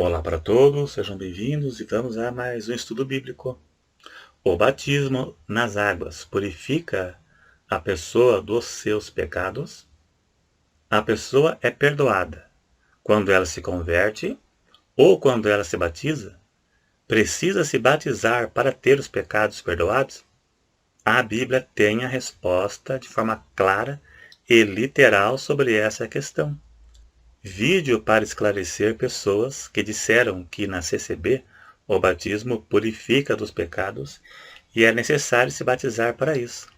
Olá para todos, sejam bem-vindos e vamos a mais um estudo bíblico. O batismo nas águas purifica a pessoa dos seus pecados? A pessoa é perdoada quando ela se converte ou quando ela se batiza? Precisa se batizar para ter os pecados perdoados? A Bíblia tem a resposta de forma clara e literal sobre essa questão. Vídeo para esclarecer pessoas que disseram que na CCB o batismo purifica dos pecados e é necessário se batizar para isso.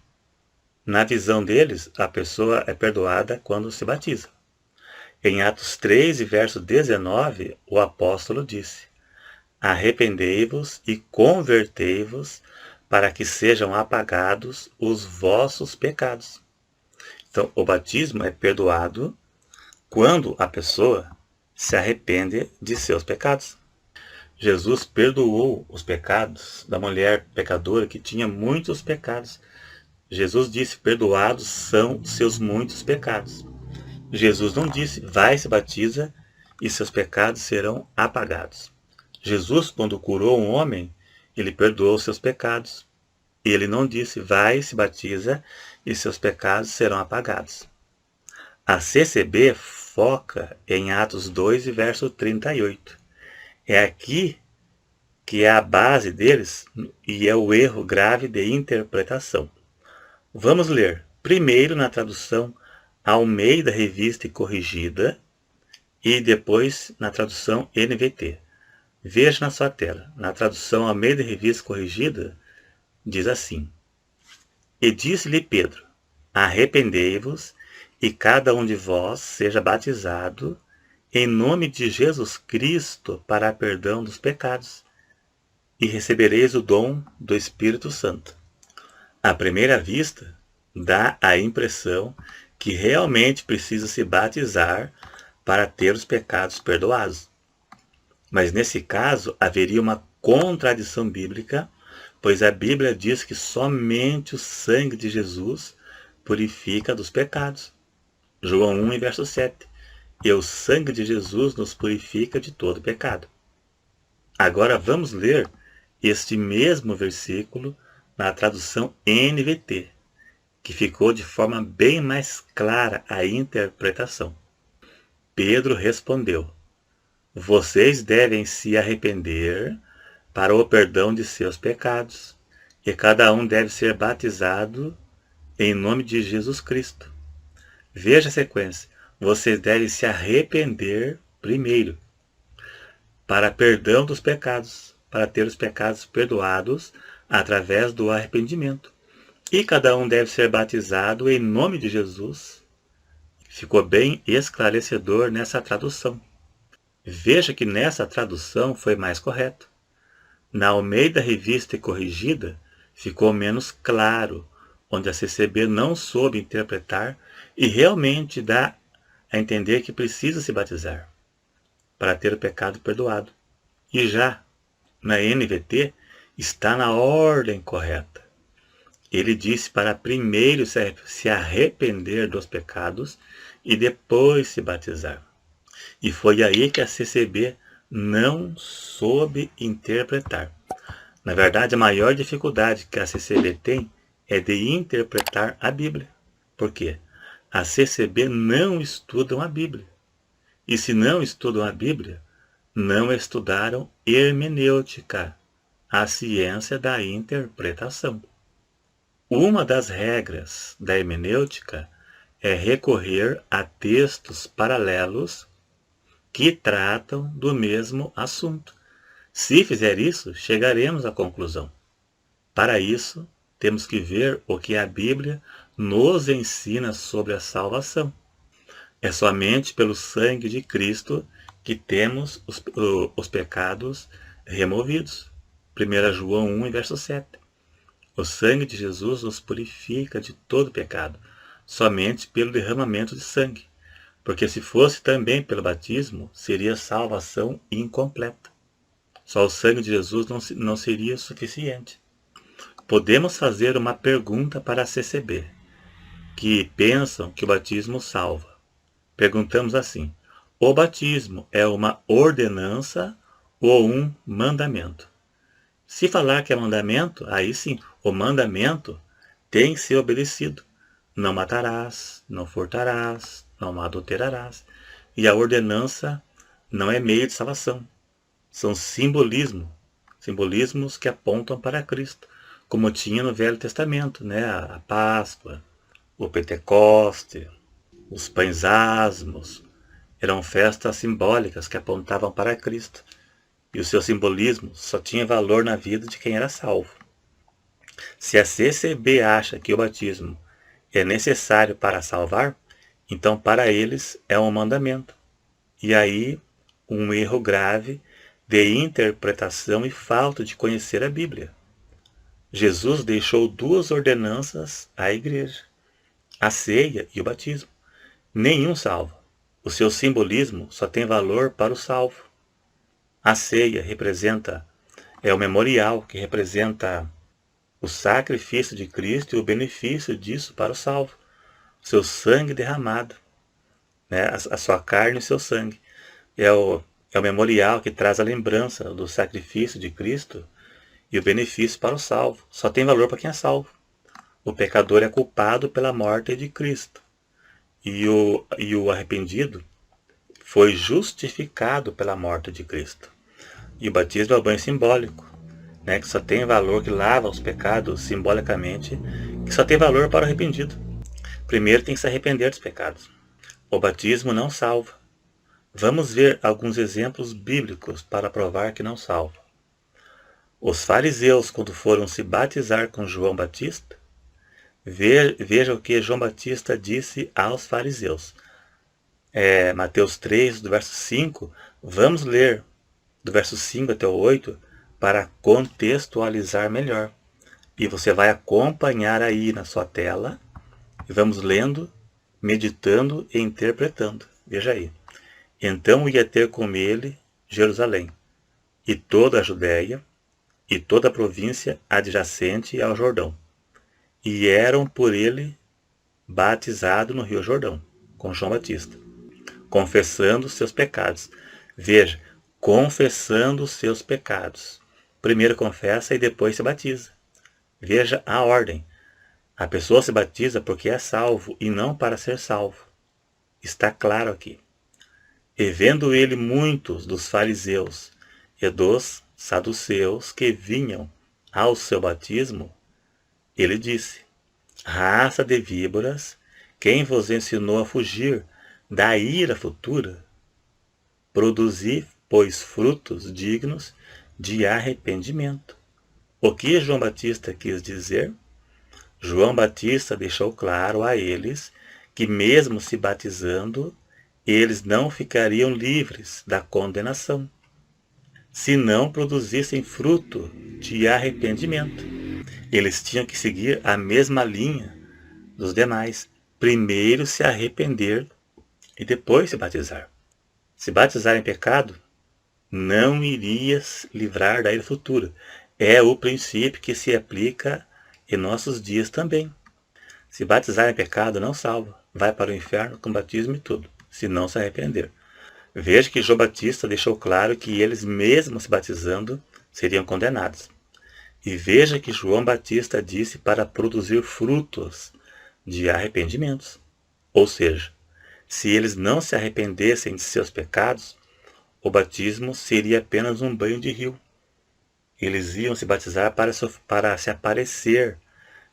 Na visão deles, a pessoa é perdoada quando se batiza. Em Atos 3, verso 19, o apóstolo disse: Arrependei-vos e convertei-vos para que sejam apagados os vossos pecados. Então, o batismo é perdoado quando a pessoa se arrepende de seus pecados. Jesus perdoou os pecados da mulher pecadora que tinha muitos pecados. Jesus disse: perdoados são seus muitos pecados. Jesus não disse: vai, se batiza e seus pecados serão apagados. Jesus, quando curou um homem, ele perdoou seus pecados. Ele não disse: vai, se batiza e seus pecados serão apagados. A CCB foca em Atos 2, verso 38. É aqui que é a base deles e é o erro grave de interpretação. Vamos ler primeiro na tradução Almeida Revista e Corrigida e depois na tradução NVT. Veja na sua tela. Na tradução Almeida Revista e Corrigida diz assim: E disse-lhe Pedro: Arrependei-vos e cada um de vós seja batizado em nome de Jesus Cristo para a perdão dos pecados, e recebereis o dom do Espírito Santo. À primeira vista, dá a impressão que realmente precisa se batizar para ter os pecados perdoados. Mas nesse caso, haveria uma contradição bíblica, pois a Bíblia diz que somente o sangue de Jesus purifica dos pecados. João 1, verso 7. E o sangue de Jesus nos purifica de todo pecado. Agora vamos ler este mesmo versículo na tradução NVT, que ficou de forma bem mais clara a interpretação. Pedro respondeu: Vocês devem se arrepender para o perdão de seus pecados, e cada um deve ser batizado em nome de Jesus Cristo. Veja a sequência. Vocês devem se arrepender primeiro para perdão dos pecados, para ter os pecados perdoados através do arrependimento. E cada um deve ser batizado em nome de Jesus. Ficou bem esclarecedor nessa tradução. Veja que nessa tradução foi mais correto. Na Almeida Revista e Corrigida ficou menos claro, onde a CCB não soube interpretar e realmente dá a entender que precisa se batizar para ter o pecado perdoado. E já na NVT está na ordem correta. Ele disse para primeiro se arrepender dos pecados e depois se batizar. E foi aí que a CCB não soube interpretar. Na verdade, a maior dificuldade que a CCB tem é de interpretar a Bíblia. Por quê? A CCB não estudam a Bíblia. E se não estudam a Bíblia, não estudaram hermenêutica, a ciência da interpretação. Uma das regras da hermenêutica é recorrer a textos paralelos que tratam do mesmo assunto. Se fizer isso, chegaremos à conclusão. Para isso, temos que ver o que a Bíblia nos ensina sobre a salvação. É somente pelo sangue de Cristo que temos os pecados removidos. 1 João 1, verso 7. O sangue de Jesus nos purifica de todo pecado, somente pelo derramamento de sangue. Porque se fosse também pelo batismo, seria salvação incompleta. Só o sangue de Jesus não seria suficiente. Podemos fazer uma pergunta para a CCB, que pensam que o batismo salva. Perguntamos assim: O batismo é uma ordenança ou um mandamento. Se falar que é mandamento, aí sim, o mandamento tem que ser obedecido. Não matarás, não furtarás, não adulterarás. E a ordenança não é meio de salvação. São simbolismos que apontam para Cristo, como tinha no Velho Testamento, né? A Páscoa, o Pentecoste, os pães asmos, eram festas simbólicas que apontavam para Cristo. E o seu simbolismo só tinha valor na vida de quem era salvo. Se a CCB acha que o batismo é necessário para salvar, então para eles é um mandamento. E aí, um erro grave de interpretação e falta de conhecer a Bíblia. Jesus deixou duas ordenanças à igreja: a ceia e o batismo. Nenhum salva. O seu simbolismo só tem valor para o salvo. A ceia é o memorial que representa o sacrifício de Cristo e o benefício disso para o salvo. O seu sangue derramado, né? A sua carne e o seu sangue. É o memorial que traz a lembrança do sacrifício de Cristo e o benefício para o salvo. Só tem valor para quem é salvo. O pecador é culpado pela morte de Cristo. E o arrependido foi justificado pela morte de Cristo. E o batismo é o banho simbólico, né, que só tem valor, que lava os pecados simbolicamente, que só tem valor para o arrependido. Primeiro tem que se arrepender dos pecados. O batismo não salva. Vamos ver alguns exemplos bíblicos para provar que não salva. Os fariseus, quando foram se batizar com João Batista, veja o que João Batista disse aos fariseus. Mateus 3, do verso 5, vamos ler do verso 5 até o 8 para contextualizar melhor. E você vai acompanhar aí na sua tela, e vamos lendo, meditando e interpretando. Veja aí. Então ia ter com ele Jerusalém, e toda a Judéia, e toda a província adjacente ao Jordão. E eram por ele batizados no rio Jordão, com João Batista, confessando os seus pecados. Veja, confessando os seus pecados. Primeiro confessa e depois se batiza. Veja a ordem. A pessoa se batiza porque é salvo e não para ser salvo. Está claro aqui. E vendo ele muitos dos fariseus e dos saduceus que vinham ao seu batismo, ele disse: raça de víboras, quem vos ensinou a fugir da ira futura? Produzi, pois, frutos dignos de arrependimento. O que João Batista quis dizer? João Batista deixou claro a eles que, mesmo se batizando, eles não ficariam livres da condenação, se não produzissem fruto de arrependimento. Eles tinham que seguir a mesma linha dos demais. Primeiro se arrepender e depois se batizar. Se batizar em pecado, não irias livrar da ira futura. É o princípio que se aplica em nossos dias também. Se batizar em pecado, não salva. Vai para o inferno com batismo e tudo, se não se arrepender. Veja que João Batista deixou claro que eles, mesmo se batizando, seriam condenados. E veja que João Batista disse para produzir frutos de arrependimentos. Ou seja, se eles não se arrependessem de seus pecados, o batismo seria apenas um banho de rio. Eles iam se batizar para se aparecer,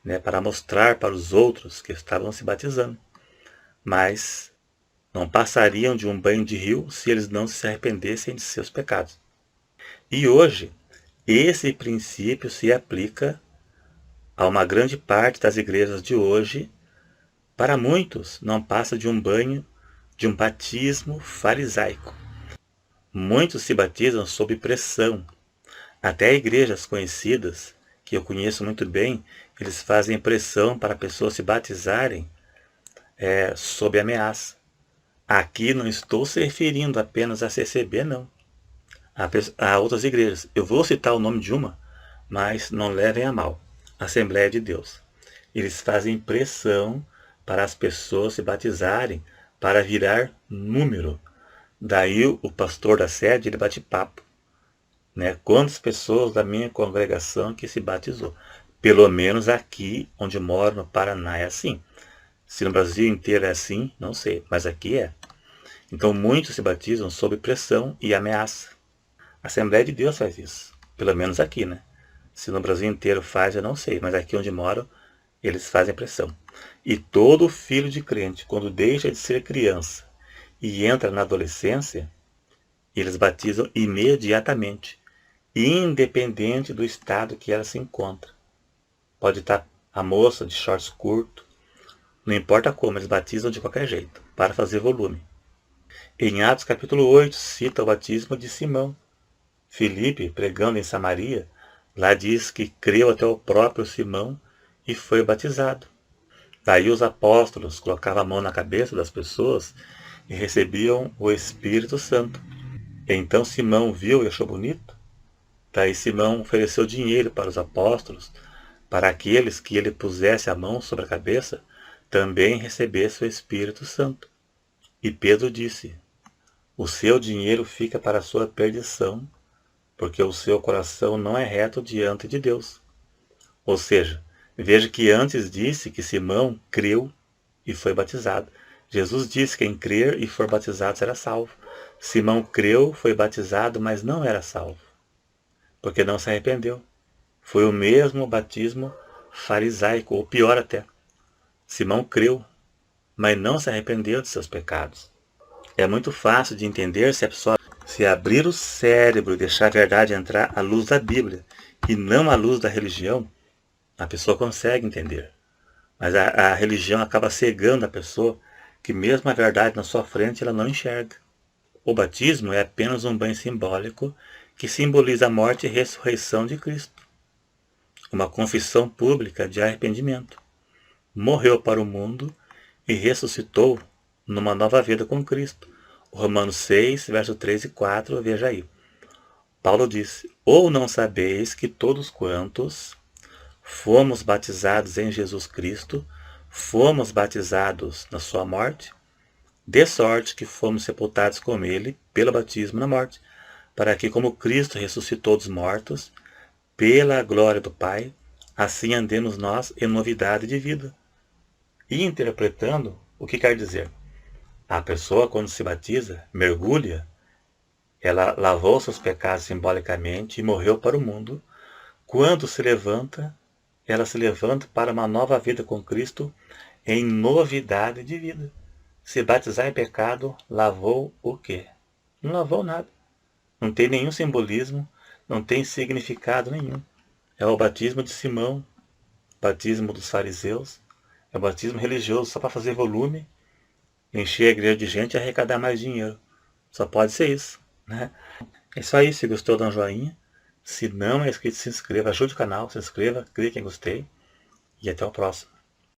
né, para mostrar para os outros que estavam se batizando. Mas não passariam de um banho de rio se eles não se arrependessem de seus pecados. E hoje, esse princípio se aplica a uma grande parte das igrejas de hoje. Para muitos, não passa de um banho, de um batismo farisaico. Muitos se batizam sob pressão. Até igrejas conhecidas, que eu conheço muito bem, eles fazem pressão para pessoas se batizarem sob ameaça. Aqui não estou se referindo apenas a CCB, não. Há outras igrejas. Eu vou citar o nome de uma, mas não levem a mal. Assembleia de Deus. Eles fazem pressão para as pessoas se batizarem, para virar número, Daí o pastor da sede, ele bate papo, né? Quantas pessoas da minha congregação que se batizou? Pelo menos aqui onde moro, no Paraná, é assim. Se no Brasil inteiro é assim, não sei, mas aqui é. Então muitos se batizam sob pressão e ameaça. A Assembleia de Deus faz isso, pelo menos aqui, né? Se no Brasil inteiro faz, eu não sei, mas aqui onde moro, eles fazem pressão. E todo filho de crente, quando deixa de ser criança e entra na adolescência, eles batizam imediatamente, independente do estado que ela se encontra. Pode estar a moça de shorts curto, não importa como, eles batizam de qualquer jeito, para fazer volume. Em Atos capítulo 8, cita o batismo de Simão. Filipe, pregando em Samaria, lá diz que creu até o próprio Simão e foi batizado. Daí os apóstolos colocavam a mão na cabeça das pessoas e recebiam o Espírito Santo. Então Simão viu e achou bonito. Daí Simão ofereceu dinheiro para os apóstolos, para aqueles que ele pusesse a mão sobre a cabeça, também recebesse o Espírito Santo. E Pedro disse: o seu dinheiro fica para a sua perdição, porque o seu coração não é reto diante de Deus. Ou seja, veja que antes disse que Simão creu e foi batizado. Jesus disse que quem crer e for batizado será salvo. Simão creu, foi batizado, mas não era salvo, porque não se arrependeu. Foi o mesmo batismo farisaico, ou pior até. Simão creu, mas não se arrependeu de seus pecados. É muito fácil de entender se a pessoa se abrir o cérebro e deixar a verdade entrar à luz da Bíblia e não à luz da religião, a pessoa consegue entender. Mas a religião acaba cegando a pessoa, que mesmo a verdade na sua frente ela não enxerga. O batismo é apenas um banho simbólico que simboliza a morte e ressurreição de Cristo. Uma confissão pública de arrependimento. Morreu para o mundo e ressuscitou numa nova vida com Cristo. Romanos 6, verso 3 e 4, veja aí. Paulo disse: ou não sabeis que todos quantos fomos batizados em Jesus Cristo, fomos batizados na sua morte, de sorte que fomos sepultados com ele pelo batismo na morte, para que, como Cristo ressuscitou dos mortos, pela glória do Pai, assim andemos nós em novidade de vida. E interpretando, o que quer dizer? A pessoa, quando se batiza, mergulha, ela lavou seus pecados simbolicamente e morreu para o mundo. Quando se levanta, ela se levanta para uma nova vida com Cristo em novidade de vida. Se batizar em pecado, lavou o quê? Não lavou nada. Não tem nenhum simbolismo, não tem significado nenhum. É o batismo de Simão, batismo dos fariseus, é o batismo religioso só para fazer volume, encher a igreja de gente e arrecadar mais dinheiro. Só pode ser isso, né? É isso aí. Se gostou, dá um joinha. Se não é inscrito, se inscreva. Ajude o canal, se inscreva, clique em gostei. E até o próximo.